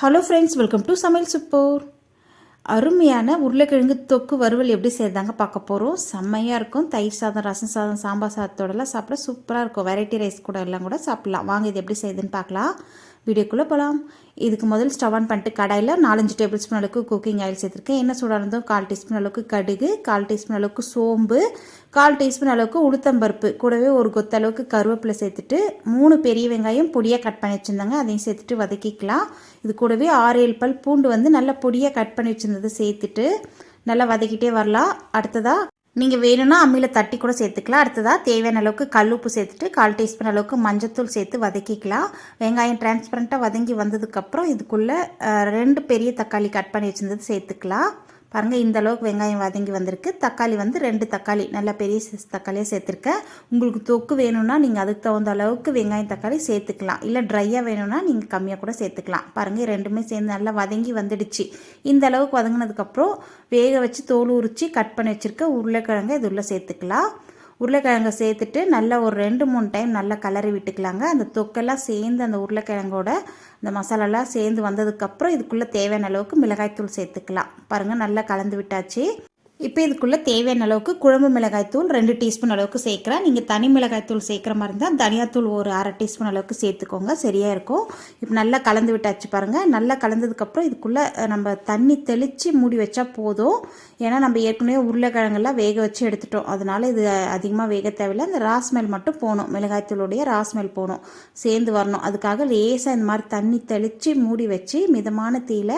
Hello friends, welcome to சமையல் super. அருமையான உருளைக்கிழங்கு தொக்கு வறுவல் எப்படி செய்தாங்க பார்க்க போகிறோம். செம்மையாக இருக்கும். தயிர் சாதம், ரசம் சாதம், சாம்பார் சாதத்தோடலாம் சாப்பிட சூப்பராக இருக்கும். வெரைட்டி ரைஸ் கூட எல்லாம் கூட சாப்பிட்லாம். வாங்க இது எப்படி செய்யுதுன்னு பார்க்கலாம். வீடியோக்குள்ளே போகலாம். இதுக்கு முதல் ஸ்டவ் ஆன் பண்ணிட்டு கடாயில் 4-5 டேபிள் ஸ்பூன் அளவுக்கு குக்கிங் ஆயில் சேர்த்துருக்கேன். எண்ணெய் சூடாக இருந்தோம் 1/4 டீஸ்பூன் அளவுக்கு கடுகு, 1/4 டீஸ்பூன் அளவுக்கு சோம்பு, 1/4 டீஸ்பூன் அளவுக்கு உளுத்தம்பருப்பு, கூடவே ஒரு கொத்த அளவுக்கு கருவேப்பிலை சேர்த்துட்டு 3 பெரிய வெங்காயம் பொடியாக கட் பண்ணி வச்சுருந்தாங்க, அதையும் சேர்த்துட்டு வதக்கிக்கலாம். இது கூடவே 6-7 பல் பூண்டு வந்து நல்லா பொடியாக கட் பண்ணி வச்சுருந்ததை சேர்த்துட்டு நல்லா வதக்கிட்டே வரலாம். அடுத்ததாக நீங்கள் வேணும்னா அம்மியில் தட்டி கூட சேர்த்துக்கலாம். அடுத்ததாக தேவையான அளவுக்கு கல்லுப்பு சேர்த்துட்டு 1/4 டீஸ்பூன் அளவுக்கு மஞ்சத்தூள் சேர்த்து வதக்கிக்கலாம். வெங்காயம் டிரான்ஸ்பரண்ட்டாக வதங்கி வந்ததுக்கப்புறம் இதுக்குள்ளே 2 பெரிய தக்காளி கட் பண்ணி வச்சுருந்தது சேர்த்துக்கலாம். பாருங்கள், இந்த அளவுக்கு வெங்காயம் வதங்கி வந்திருக்கு. தக்காளி வந்து 2 தக்காளி நல்லா பெரிய சைஸ் தக்காளியாக சேர்த்துருக்கேன். உங்களுக்கு தொக்கு வேணும்னா நீங்கள் அதுக்கு தகுந்த அளவுக்கு வெங்காயம் தக்காளி சேர்த்துக்கலாம். இல்லை ட்ரையாக வேணும்னா நீங்கள் கம்மியாக கூட சேர்த்துக்கலாம். பாருங்கள், ரெண்டுமே சேர்ந்து நல்லா வதங்கி வந்துடுச்சு. இந்த அளவுக்கு வதங்கினதுக்கப்புறம் வேக வச்சு தோல் உரித்து கட் பண்ணி வச்சுருக்க உருளைக்கிழங்கு இது உள்ளே சேர்த்துக்கலாம். உருளைக்கிழங்கை சேர்த்துட்டு நல்லா ஒரு 2-3 டைம் நல்லா கலரி விட்டுக்கலாங்க. அந்த தொக்கெல்லாம் சேர்ந்து அந்த உருளைக்கிழங்கோட இந்த மசாலாலாம் சேர்ந்து வந்ததுக்கப்புறம் இதுக்குள்ளே தேவையான அளவுக்கு மிளகாய்த்தூள் சேர்த்துக்கலாம். பாருங்கள், நல்லா கலந்து விட்டாச்சு. இப்போ இதுக்குள்ளே தேவையான அளவுக்கு குழம்பு மிளகாய்த்தூள் 2 டீஸ்பூன் அளவுக்கு சேர்க்குறேன். நீங்கள் தனி மிளகாய்த்தூள் சேர்க்குற மாதிரி இருந்தால் தனியாத்தூள் ஒரு 1/2 டீஸ்பூன் அளவுக்கு சேர்த்துக்கோங்க, சரியாக இருக்கும். இப்போ நல்லா கலந்து விட்டாச்சு. பாருங்கள், நல்லா கலந்ததுக்கப்புறம் இதுக்குள்ளே நம்ம தண்ணி தெளித்து மூடி வச்சா போதும். ஏன்னா நம்ம ஏற்கனவே உருளைக்கிழங்கெல்லாம் வேக வச்சு எடுத்துட்டோம். அதனால் இது அதிகமாக வேக தேவையில்லை. அந்த ராஸ்மெல் மட்டும் போகணும், மிளகாய்த்தூளுடைய ராஸ்மெல் போகணும், சேர்ந்து வரணும். அதுக்காக லேசாக இந்த மாதிரி தண்ணி தெளித்து மூடி வச்சு மிதமான தீயில்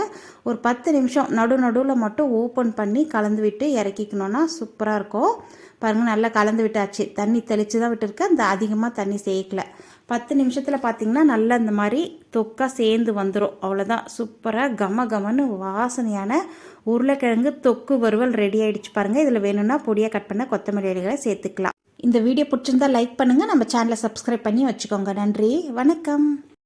ஒரு 10 நிமிஷம் நடுவில் மட்டும் ஓப்பன் பண்ணி கலந்து விட்டு இறக்கிக்கணுன்னா சூப்பராக இருக்கும். பாருங்கள், நல்லா கலந்து விட்டாச்சு. தண்ணி தெளித்து தான் விட்டுருக்கேன், அந்த அதிகமாக தண்ணி சேர்க்கல. 10 நிமிஷத்தில் பார்த்திங்கன்னா நல்லா இந்த மாதிரி தொக்கா சேர்ந்து வந்துடும். அவ்வளோதான், சூப்பராக கமன்னு வாசனையான உருளைக்கிழங்கு தொக்கு வறுவல் ரெடி ஆகிடுச்சு. பாருங்கள், இதில் வேணும்னா பொடியாக கட் பண்ண கொத்தமல்லி இலைகளை சேர்த்துக்கலாம். இந்த வீடியோ பிடிச்சிருந்தா லைக் பண்ணுங்கள். நம்ம சேனலை சப்ஸ்கிரைப் பண்ணி வச்சுக்கோங்க. நன்றி, வணக்கம்.